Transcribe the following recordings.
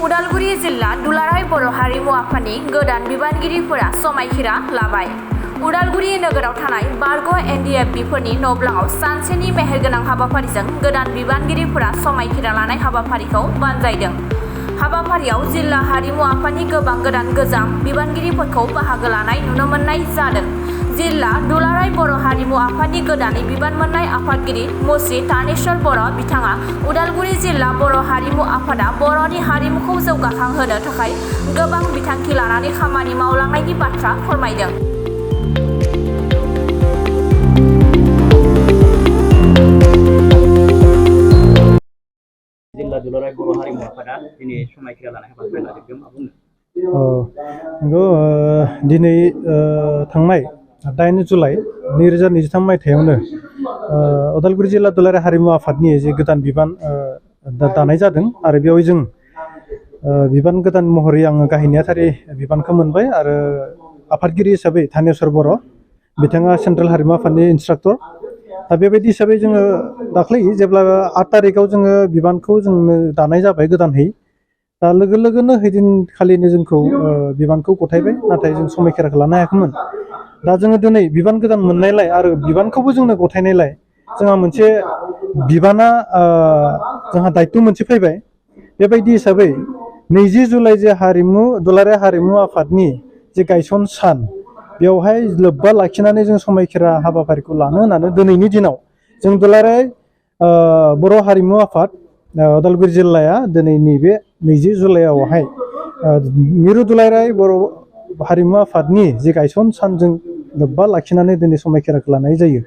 उदालगुरि जिल्ला दुलाराय बर' हारिमु आफादनि गोदान बिबानगिरिफोरा समायखिरा लाबाय। उदालगुरि नोगोराव थानाय बारग' NDFB-फोरनि न'ब्लाङाव सानसेनि मेहेरगोनां हाबाफारिजों गोदान बिबानगिरिफोरा समायखिरा लानाय हाबाफारिखौ बानजायदों। हाबाफारियाव जिल्ला हारिमु आफादनि गोबां गोदान गोजाम बिबानगिरिफोरखौ बाहागो लानाय नुनो मोननाय जादों। जिल्ला दुलाराय बर' हारिमु आफादनि गोदानै बिबान मोननाय आफादगिरि मुस्रि तानेश्वर बर' बिथाङा उदालगुरि जिल्ला बर' हारिमु आफादा बर'नि हारिमुखौ जौगाखांहोनो थाखाय गोबां बिथांखि लानानै खामानि मावलांनायनि बाथ्रा फोरमायदों। जिल्ला दुलाराय बर' हारिमु आफादा दिनै समायखिरा लानाय हाबाफारि लादों मा बुंनो? नंगौ दिनै थांनाय 8 जुलाइ 2023 मायथाइयावनो उदालगुरि जिल्ला दुलाराय हारिमु आफादनि जे गोदान बिबान दानाय जादों आरो बेयाव जों बिबान गोदान महरै आङो गाहाय नेहाथारि बिबानखौ मोनबाय आरो आफादगिरि हिसाबै तानेश्वर बर' बिथाङा सेन्ट्रेल हारिमु आफादनि इन्सट्राक्टर। दा बेबायदि हिसाबै जोङो दाख्लै जेब्ला 8 तारिखआव जोङो बिबानखौ जोंनो दानाय जाबाय गोदानहै। दा लोगो लोगोनो हैदिनखालिनो जोंखौ बिबानखौ गथायबाय, नाथाय जों समायखिराखौ लानो हायाखैमोन। दा जोङो दिनै बिबान गोदान मोननायलाय आरो बिबानखौबो जोंनो गथायनायलाय जोंहा मोनसे बिबाना जोंहा दायित्व मोनसे फैबाय। बेबायदि हिसाबै 20 जुलाइ जे दुलाराय हारिमु आफादनि जे गायसन सान बेवहाय लोब्बा लाखिनानै जों समायखिरा हाबाफारिखौ लानो होननानै दिनैनि दिनाव जों दुलाराय बर' हारिमु आफाद उदालगुरि जिल्लाया दिनैनि बे 20 जुलाइआवहाय मिरु दुलाराय बर' हारिमु आफादनि जे गायसन सानजों लोब्बा लाखिनानै दिनै समायखिराखौ लानाय जायो।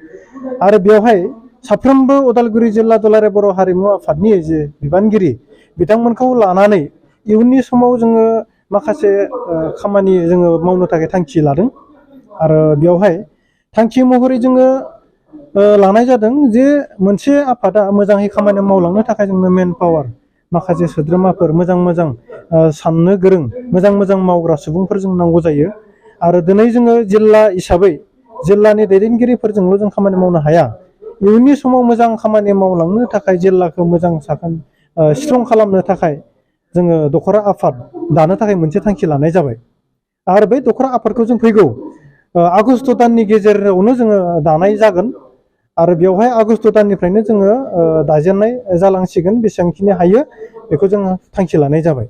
आरो बेवहाय साफ्रोमबो उदालगुरि जिल्ला दुलाराय बर' हारिमु आफादनि जे बिबानगिरि बिथांमोनखौ लानानै इयुननि समाव जोङो माखासे खामानि जोङो मावनो थाखाय थांखि लादों। आरो बेवहाय थांखि महरै जोङो लानाय जादों जे मोनसे आफादा मोजाङै खामानि मावलांनो थाखाय जोंनो मेन पावार माखासे सोद्रोमाफोर मोजां साननो गोरों मोजां मावग्रा सुबुंफोर जों नांगौ जायो। आरो दिनै जोङो जिल्ला हिसाबै जिल्लानि दैदेनगिरिफोरजोंल' जों खामानि मावनो हाया। इयुननि समाव मोजां खामानि मावलांनो थाखाय जिल्लाखौ मोजां स्ट्रं खालामनो थाखाय जोङो दख'रा आफाद दानो थाखाय मोनसे थांखि लानाय जाबाय। आरो बै दख'रा आफादखौ जों फैगौ आगस्ट दाननि गेजेरावनो जोङो दानाय जागोन। आरो बेवहाय आगस्ट दाननिफ्रायनो जोङो दाजेननाय जालांसिगोन। बेसेबांखिनि हायो बेखौ जोङो थांखि लानाय जाबाय।